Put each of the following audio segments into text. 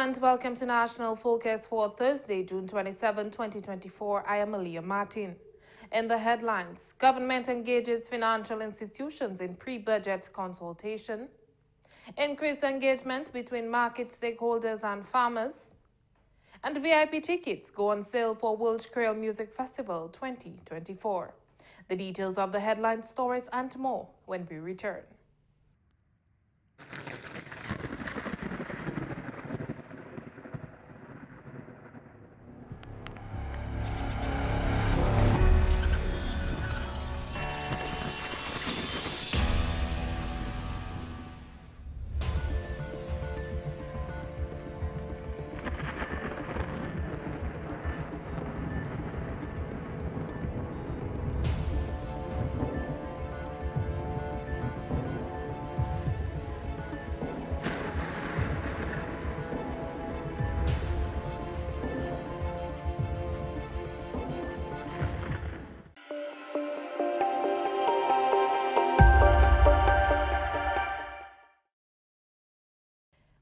and welcome to National Focus for Thursday, June 27, 2024. I am Aaliyah Martin. In the headlines, government engages financial institutions in pre-budget consultation, increased engagement between market stakeholders and farmers, and VIP tickets go on sale for World Creole Music Festival 2024. The details of the headline stories and more when we return.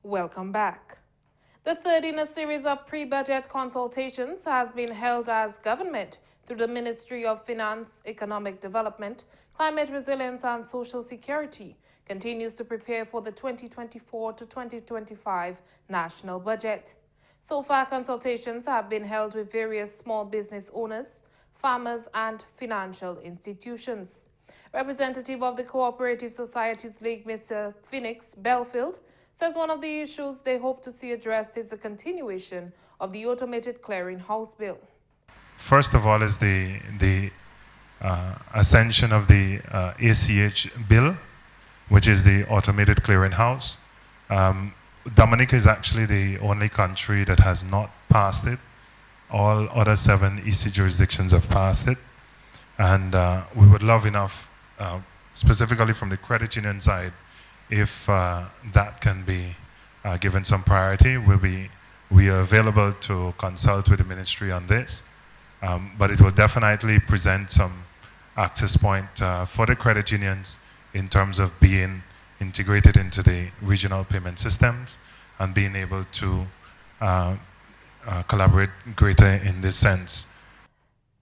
Welcome back. The third in a series of pre-budget consultations has been held as government, through the Ministry of Finance, Economic Development, Climate Resilience and Social Security, continues to prepare for the 2024 to 2025 national budget. So far, consultations have been held with various small business owners, farmers and financial institutions. Representative of the Cooperative Societies League, Mr. Phoenix Belfield, says one of the issues they hope to see addressed is the continuation of the automated clearinghouse bill. First of all is the ascension of the ACH bill, which is the automated clearinghouse. Dominica is actually the only country that has not passed it. All other 7 EC jurisdictions have passed it. And we would love enough, specifically from the credit union side, if that can be given some priority. We are available to consult with the ministry on this, but it will definitely present some access point for the credit unions in terms of being integrated into the regional payment systems and being able to collaborate greater in this sense.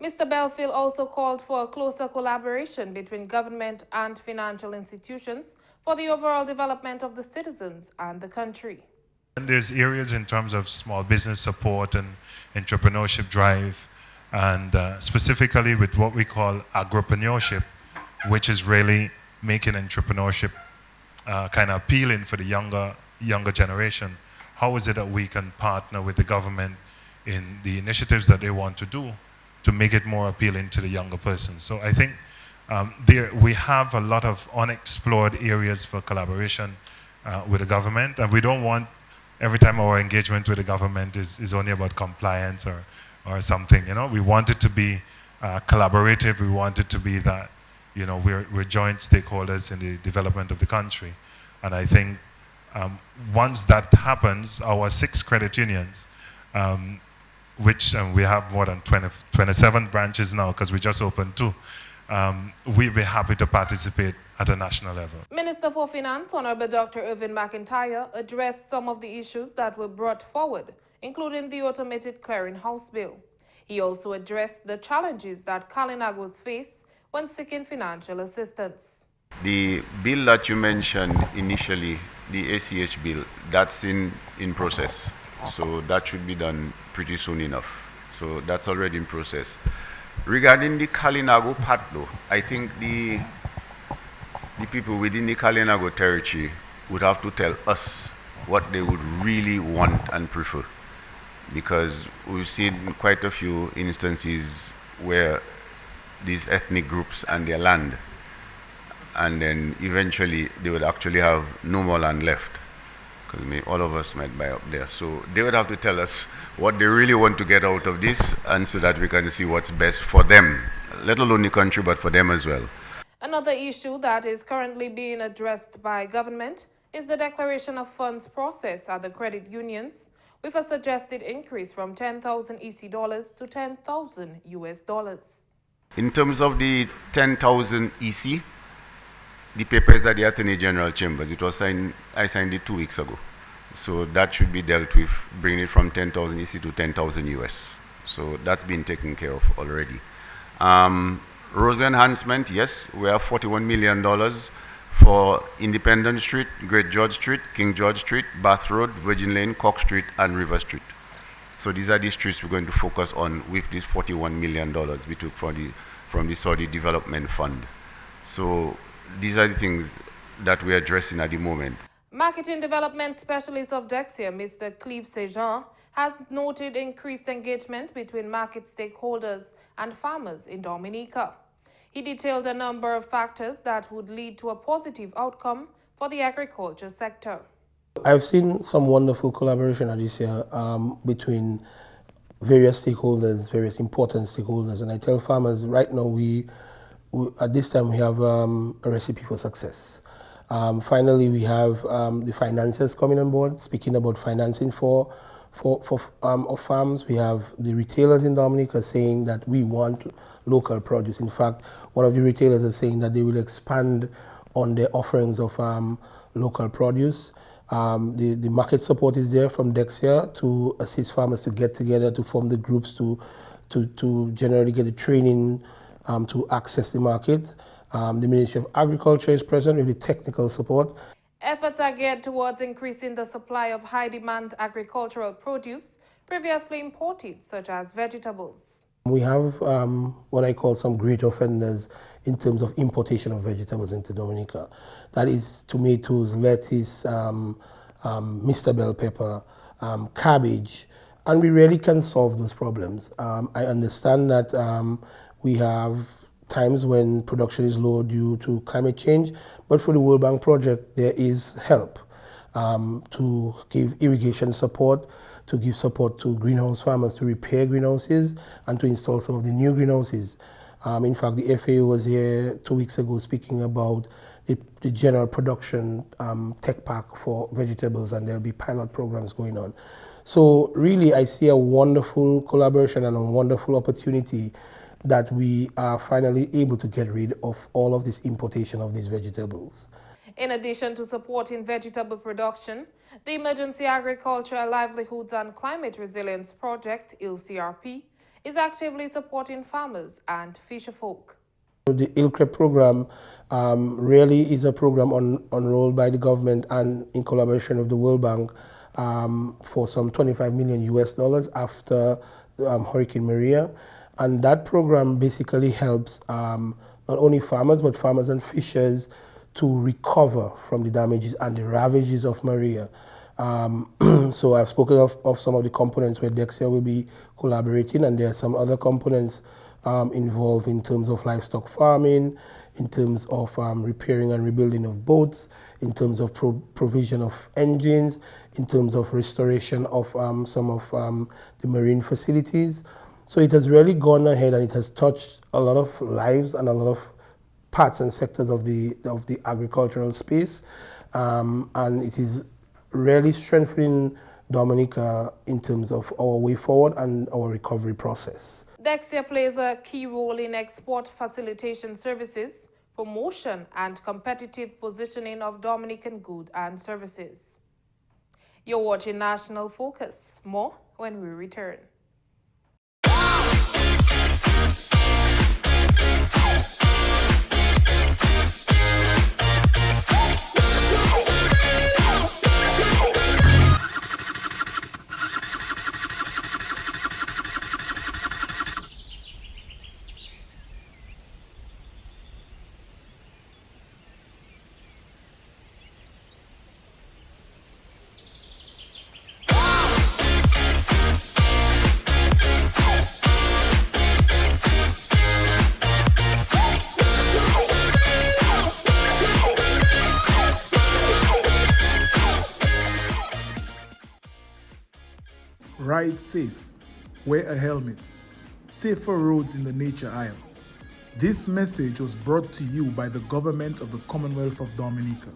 Mr. Belfield also called for a closer collaboration between government and financial institutions for the overall development of the citizens and the country. And there's areas in terms of small business support and entrepreneurship drive, and specifically with what we call agripreneurship, which is really making entrepreneurship kind of appealing for the younger generation. How is it that we can partner with the government in the initiatives that they want to do to make it more appealing to the younger person? So I think we have a lot of unexplored areas for collaboration with the government, and we don't want every time our engagement with the government is only about compliance or something. We want it to be collaborative. We want it to be that we're joint stakeholders in the development of the country. And I think once that happens, our 6 credit unions, which we have more than 27 branches now because we just opened 2, we'll be happy to participate at a national level. Minister for Finance, Honorable Dr. Irvin McIntyre, addressed some of the issues that were brought forward, including the automated clearinghouse bill. He also addressed the challenges that Kalinagos face when seeking financial assistance. The bill that you mentioned initially, the ACH bill, that's in process. So that should be done pretty soon enough. So that's already in process. Regarding the Kalinago part though, I think the people within the Kalinago territory would have to tell us what they would really want and prefer. Because we've seen quite a few instances where these ethnic groups and their land, and then eventually they would actually have no more land left. Because all of us might buy up there. So they would have to tell us what they really want to get out of this, and so that we can see what's best for them, let alone the country, but for them as well. Another issue that is currently being addressed by government is the declaration of funds process at the credit unions, with a suggested increase from 10,000 EC dollars to 10,000 US dollars. In terms of the 10,000 EC, the paper is at the Attorney General Chambers. It was signed, I signed it 2 weeks ago. So that should be dealt with, bringing it from 10,000 EC to 10,000 US. So that's been taken care of already. Road enhancement, yes, we have $41 million for Independence Street, Great George Street, King George Street, Bath Road, Virgin Lane, Cock Street, and River Street. So these are the streets we're going to focus on with this $41 million we took from the Saudi Development Fund. So these are the things that we're addressing at the moment. Marketing Development Specialist of Dexia, Mr. Cleve Sejean, has noted increased engagement between market stakeholders and farmers in Dominica. He detailed a number of factors that would lead to a positive outcome for the agriculture sector. I've seen some wonderful collaboration this year between various stakeholders, various important stakeholders, and I tell farmers right now we at this time we have a recipe for success. Finally, we have the financiers coming on board, speaking about financing for farms. We have the retailers in Dominica saying that we want local produce. In fact, one of the retailers is saying that they will expand on their offerings of local produce. The market support is there from Dexia to assist farmers to get together, to form the groups, to generally get the training to access the market. The Ministry of Agriculture is present with the technical support. Efforts are geared towards increasing the supply of high-demand agricultural produce previously imported, such as vegetables. We have what I call some great offenders in terms of importation of vegetables into Dominica. That is tomatoes, lettuce, Mr. Bell pepper, cabbage, and we really can solve those problems. I understand that we have times when production is low due to climate change, but for the World Bank project there is help to give irrigation support, to give support to greenhouse farmers to repair greenhouses and to install some of the new greenhouses. In fact, the FAO was here 2 weeks ago speaking about the general production tech pack for vegetables, and there'll be pilot programs going on. So really I see a wonderful collaboration and a wonderful opportunity that we are finally able to get rid of all of this importation of these vegetables. In addition to supporting vegetable production, the Emergency Agricultural Livelihoods and Climate Resilience Project, ELCRP, is actively supporting farmers and fisherfolk. The ILCREP program really is a program unrolled by the government and in collaboration with the World Bank for some $25 million US after Hurricane Maria. And that program basically helps not only farmers, but farmers and fishers to recover from the damages and the ravages of Maria. So I've spoken of some of the components where Dexia will be collaborating, and there are some other components involved in terms of livestock farming, in terms of repairing and rebuilding of boats, in terms of provision of engines, in terms of restoration of some of the marine facilities. So it has really gone ahead and it has touched a lot of lives and a lot of parts and sectors of the agricultural space, and it is really strengthening Dominica in terms of our way forward and our recovery process. Dexia plays a key role in export facilitation services, promotion and competitive positioning of Dominican goods and services. You're watching National Focus. More when we return. Ride safe, wear a helmet, safer roads in the nature aisle. This message was brought to you by the government of the Commonwealth of Dominica.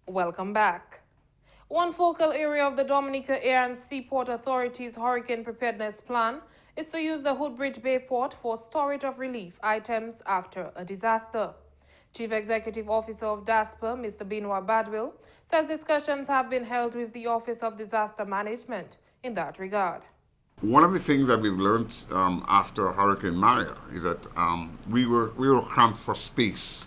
Welcome back. One focal area of the Dominica Air and Seaport Authority's Hurricane Preparedness Plan is to use the Hoodbridge Bay Port for storage of relief items after a disaster. Chief Executive Officer of DASPER, Mr. Benoit Badwil, says discussions have been held with the Office of Disaster Management in that regard. One of the things that we've learned after Hurricane Maria is that we were cramped for space.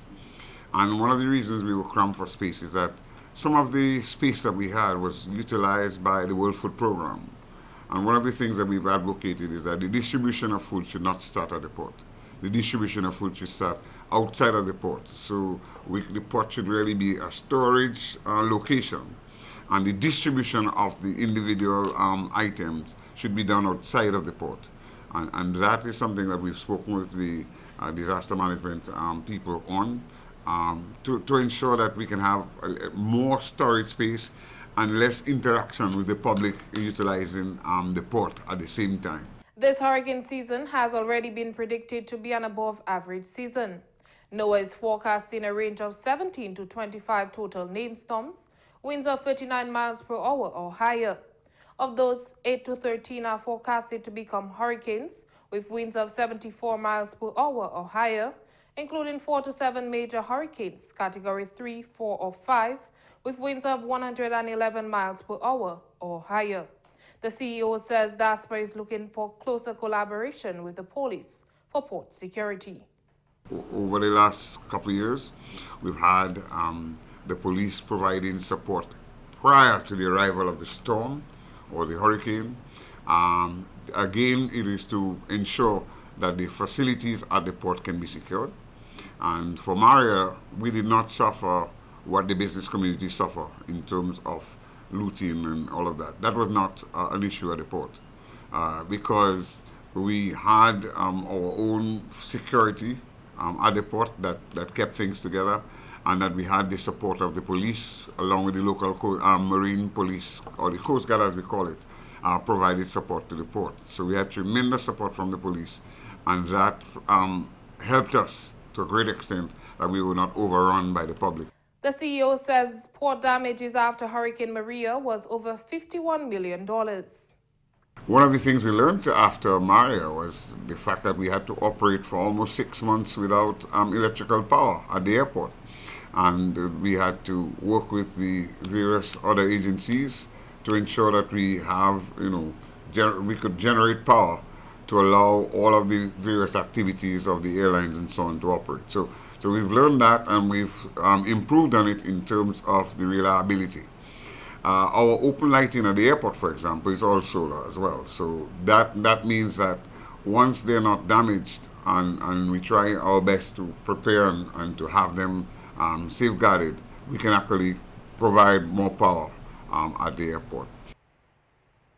And one of the reasons we were cramped for space is that some of the space that we had was utilized by the World Food Program. And one of the things that we've advocated is that the distribution of food should not start at the port. The distribution of food should start outside of the port. So the port should really be a storage location. And the distribution of the individual items should be done outside of the port. And that is something that we've spoken with the disaster management people on to ensure that we can have more storage space and less interaction with the public utilizing the port at the same time. This hurricane season has already been predicted to be an above-average season. NOAA is forecasting a range of 17 to 25 total named storms, winds of 39 miles per hour or higher. Of those, 8 to 13 are forecasted to become hurricanes, with winds of 74 miles per hour or higher, including 4 to 7 major hurricanes, category 3, 4, or 5, with winds of 111 miles per hour or higher. The CEO says DASPER is looking for closer collaboration with the police for port security. Over the last couple of years, we've had the police providing support prior to the arrival of the storm or the hurricane. Again, it is to ensure that the facilities at the port can be secured. And for Maria, we did not suffer what the business community suffer in terms of looting and all of that. That was not an issue at the port because we had our own security at the port that kept things together, and that we had the support of the police along with the local marine police, or the Coast Guard as we call it, provided support to the port. So we had tremendous support from the police, and that helped us to a great extent that we were not overrun by the public. The CEO says port damages after Hurricane Maria was over $51 million. One of the things we learned after Maria was the fact that we had to operate for almost 6 months without electrical power at the airport. And we had to work with the various other agencies to ensure that we have, we could generate power to allow all of the various activities of the airlines and so on to operate. So we've learned that, and we've improved on it in terms of the reliability. Our open lighting at the airport, for example, is all solar as well. So that means that once they're not damaged, and we try our best to prepare and to have them safeguarded, we can actually provide more power at the airport.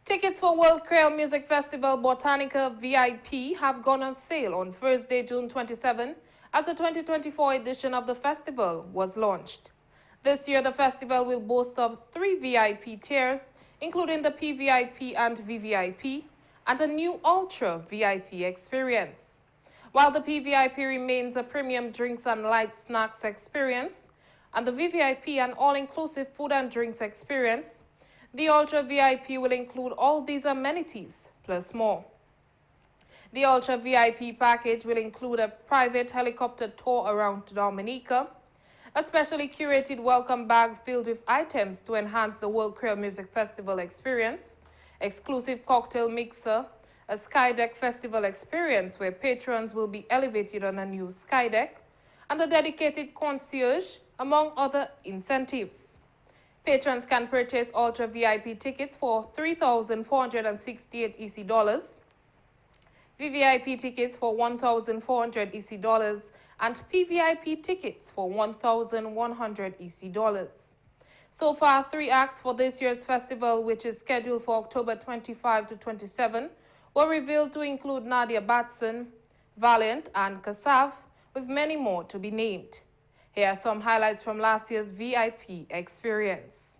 Tickets for World Creole Music Festival Botanica VIP have gone on sale on Thursday, June 27, as the 2024 edition of the festival was launched. This year, the festival will boast of 3 VIP tiers, including the PVIP and VVIP, and a new Ultra VIP experience. While the PVIP remains a premium drinks and light snacks experience, and the VVIP an all-inclusive food and drinks experience, the Ultra VIP will include all these amenities, plus more. The Ultra VIP package will include a private helicopter tour around Dominica, a specially curated welcome bag filled with items to enhance the World Creole Music Festival experience, exclusive cocktail mixer, a Skydeck Festival experience where patrons will be elevated on a new Skydeck, and a dedicated concierge, among other incentives. Patrons can purchase Ultra VIP tickets for $3,468 EC dollars, VVIP tickets for $1,400 EC dollars, and PVIP tickets for $1,100 EC dollars. So far, 3 acts for this year's festival, which is scheduled for October 25 to 27, were revealed to include Nadia Batson, Valiant, and Kassav, with many more to be named. Here are some highlights from last year's VIP experience.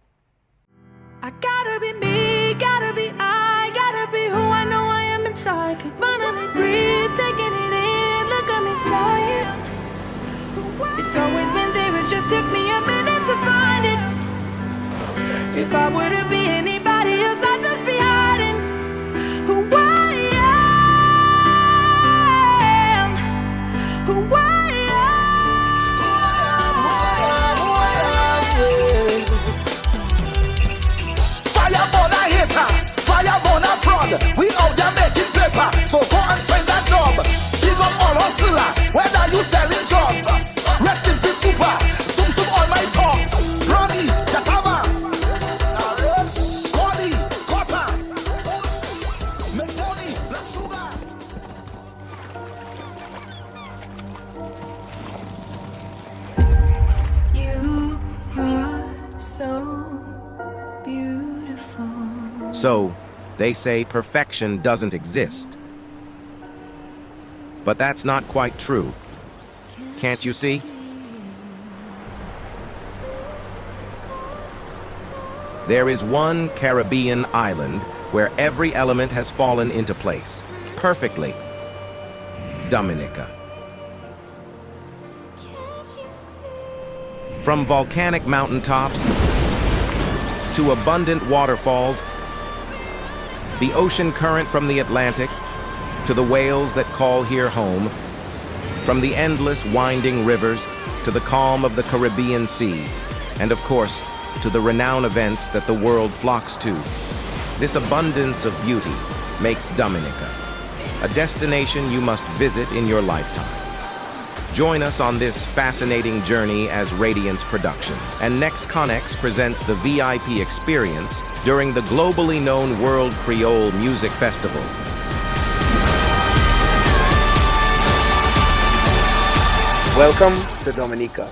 I gotta be me, gotta be I, gotta be who I know I am inside. Can finally breathe, taking it in, look at me flying. It's always been there, it just took me a minute to find it. If I were to be anybody else, I'd just be hiding who I am, who I am. So go and find a job. Big up all hustler, whether you selling drugs. Rest in peace, super. Sum all my talks. Ronnie, cassava. Corny, copper. Make money, black sugar. You are so beautiful. So, they say perfection doesn't exist. But that's not quite true. Can't you see? There is one Caribbean island where every element has fallen into place, perfectly. Dominica. From volcanic mountaintops to abundant waterfalls, the ocean current from the Atlantic to the whales that call here home, from the endless winding rivers to the calm of the Caribbean Sea, and of course, to the renowned events that the world flocks to. This abundance of beauty makes Dominica a destination you must visit in your lifetime. Join us on this fascinating journey as Radiance Productions, and Next Connex presents the VIP experience during the globally known World Creole Music Festival. Welcome to Dominica.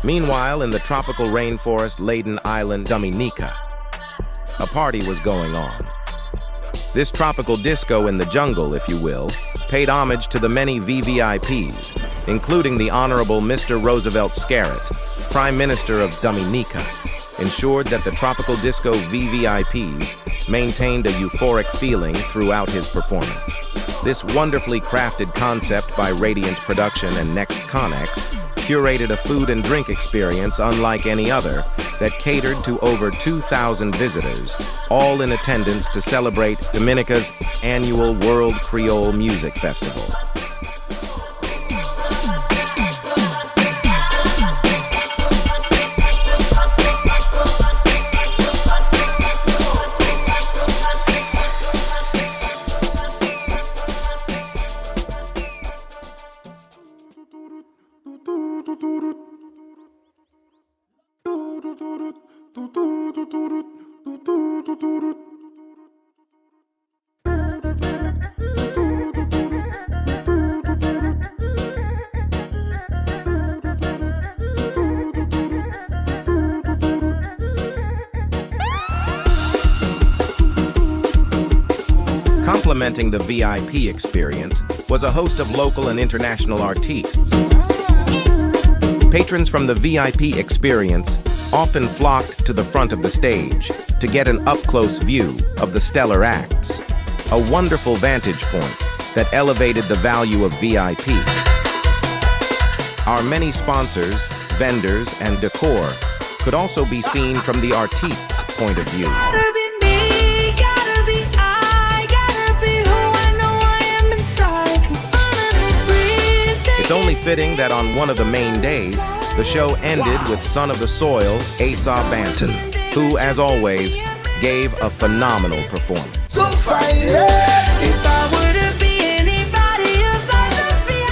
Meanwhile, in the tropical rainforest-laden island Dominica, a party was going on. This tropical disco in the jungle, if you will, paid homage to the many VVIPs, including the Honorable Mr. Roosevelt Scarrett, Prime Minister of Dominica, ensured that the tropical disco VVIPs maintained a euphoric feeling throughout his performance. This wonderfully crafted concept by Radiance Production and Next Connex curated a food and drink experience unlike any other that catered to over 2,000 visitors, all in attendance to celebrate Dominica's annual World Creole Music Festival. Complementing the VIP experience was a host of local and international artists. Patrons from the VIP experience often flocked to the front of the stage to get an up-close view of the stellar acts, a wonderful vantage point that elevated the value of VIP. Our many sponsors, vendors, and decor could also be seen from the artist's point of view. It's only fitting that on one of the main days, the show ended with Son of the Soil, Asa Banton, who, as always, gave a phenomenal performance.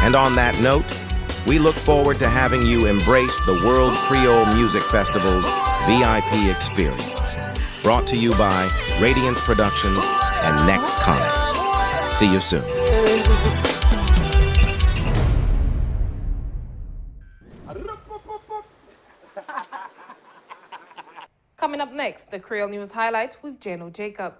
And on that note, we look forward to having you embrace the World Creole Music Festival's VIP experience. Brought to you by Radiance Productions and Next Connex. See you soon. Coming up next, the Creole News Highlight with Jano Jacob.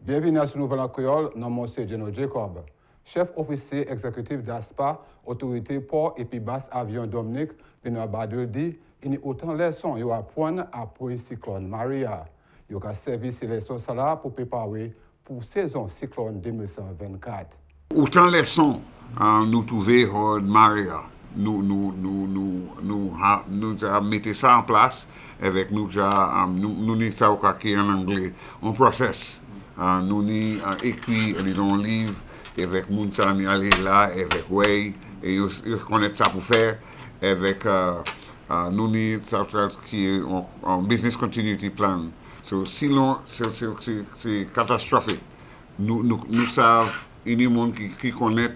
Bienvenue à ce nouvel créole, nom monsieur Jano Jacob, chef officier exécutif d'ASPA, autorité port et puis basse avion Dominique, Benoît Badoldi, il y a autant de leçons à apprendre après cyclone Maria. Il y a servi ces leçons là pour préparer pour saison cyclone 2024. Autant de leçons nous trouver Maria. nous avons mis ça en place avec nous nous ça qui en anglais un process nous écrit dans un livre avec nous ça aller là avec way et ils connaissent ça pour faire avec nous ça qui est un business continuity plan. So sinon c'est catastrophique. Nous savons il y a des gens qui connaissent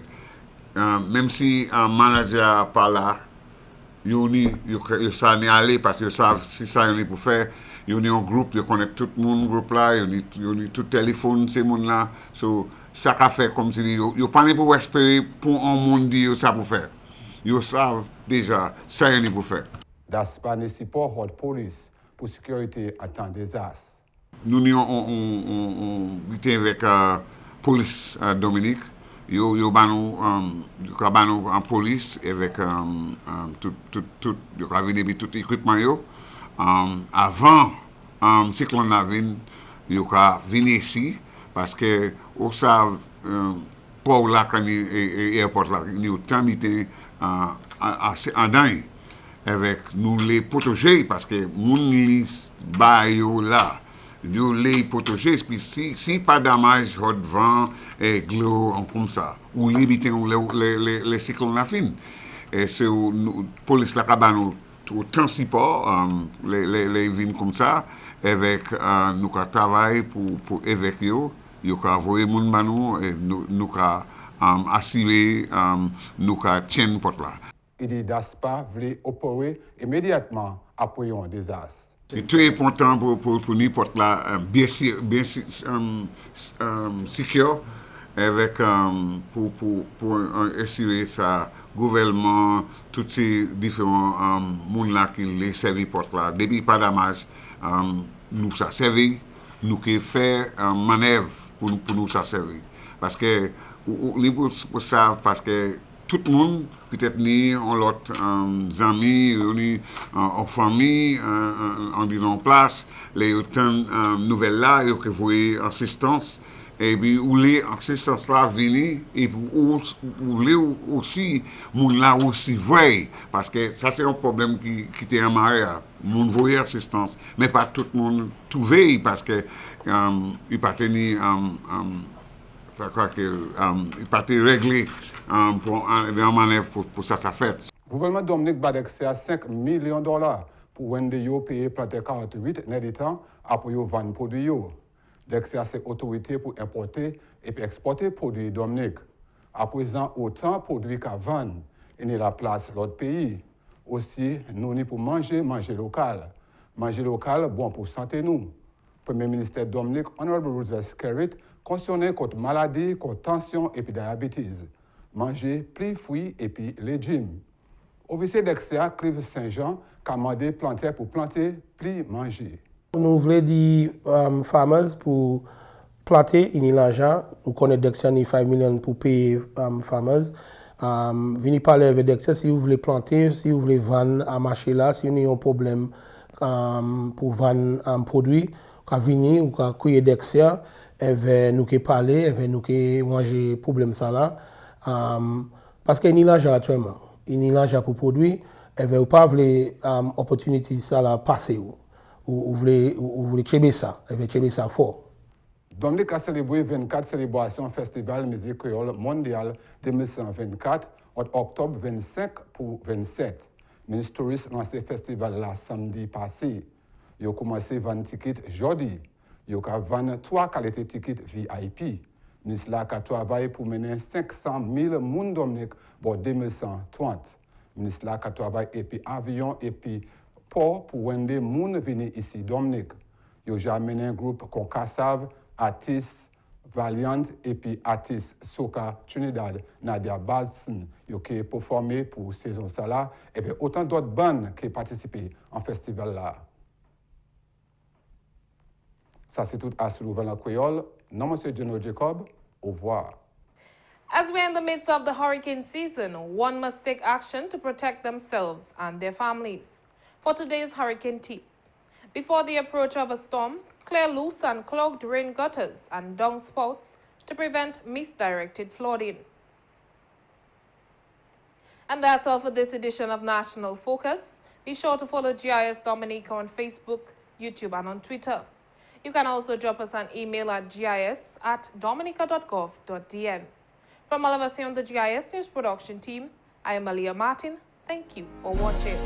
même si un manager pas là, ils savent aller parce qu'ils savent si ça y est pour faire. Ils ont un groupe, ils connaissent tout le monde groupe là, ils ont tout téléphone ces monde là. So ça qu'a fait comme si ils pas pour espérer pour un monde dire ça pour faire. Ils savent déjà ça y est pour faire. DASPA ne support hot police pour sécurité en temps de désastre. Nous on avec police Dominique. Yo banou en police avec tout yo ka vinn tout équipement yo avant cyclone la vinn yo ka vinn ici parce que on savent pour la kan airport là ni autant mité en danger avec nous les protéger parce que moun li ba yo là nous les protéger, puis si pas dommage, hot vent, et glo, comme ça, ou limiter les cyclones à fin. Et c'est la police la cabane autant support, les vignes comme ça, avec nous travaillons pour avec eux, nous envoyer mon banou et nous assurer, nous tiennent porte là. Il dit DASPA voulait opérer immédiatement après un désastre. C'est très important pour n'importe là bien secure avec pour assurer ça gouvernement tous ces différents monde là qui les servi porte là depuis pas dommage nous ça servi nous qui faire manœuvre pour nous ça servi parce que pour ça parce que tout le monde, peut-être ni on l'autre amis, ni en famille, on dit en place, les autant nouvelles là, et que vous voyez assistance, et puis où les assistances là viennent, et où les aussi, moun là aussi voient, parce que ça c'est un problème qui était en mariage, moun voyait assistance, mais pas tout le monde trouvé, parce que il pas tenu il pas réglé pour en manœuvre pour ça fait. Le gouvernement Dominique Badexé a $5 millions pour vendre yo payer planter 48 net de temps après yo vendre produit yo. Dexé a ses autorités pour importer et puis exporter produits Dominique. À présent autant produits qu'à vendre et ne la place l'autre pays. Aussi nous ni pour manger local. Manger local bon pour santé nous. Premier ministre Dominique Honorable Roosevelt Skerritt concerné contre maladie, contre tension et puis diabète. Manger plus fruits et puis légumes. Officier d'Exia, Clive Saint-Jean, qui a demandé planter pour planter, plus manger. Nous voulons dire farmers pour planter in l'argent. Nous connaissons Dexia ni 5 millions pour payer farmers. Venez parler avec Dexia si vous voulez planter, si vous voulez vendre à marché là, si vous avez un problème pour vendre un produit, vous venez ou vous cueillez Dexia. Nous qui parler, nous qui manger problème ça là, parce qu'il y a l'argent actuellement, il y a l'argent pour produire, vous pas voulez opportunité ça là passer ou voulez cheber ça, cheber ça fort. Dominique a célébré 24 célébrations Festival musique créole mondial 2024 en octobre 25 pour 27. Ministre Touriste lancé festival là samedi passé. Il a commencé à vendre tickets jeudi. Il y a 23 qualités de tickets VIP. Le ministre a travaillé pour mener 500 000 personnes Dominique pour 2130. Le ministre a travaillé et puis avion et puis port pour vendre des gens venir ici Dominique. Il a mené un groupe Concassav, artiste Valiant et puis artiste Soka Trinidad, Nadia Balson. Il a performé pour saison ça et puis autant d'autres bandes qui ont participé en festival là. Ça, c'est tout à ce nouvel créole. Non, monsieur General Jacob, au revoir. As we're in the midst of the hurricane season, one must take action to protect themselves and their families. For today's hurricane tip, before the approach of a storm, clear loose and clogged rain gutters and downspouts to prevent misdirected flooding. And that's all for this edition of National Focus. Be sure to follow GIS Dominica on Facebook, YouTube, and on Twitter. You can also drop us an email at gis@dominica.gov.dn. From all of us here on the GIS News production team, I am Aliyah Martin. Thank you for watching.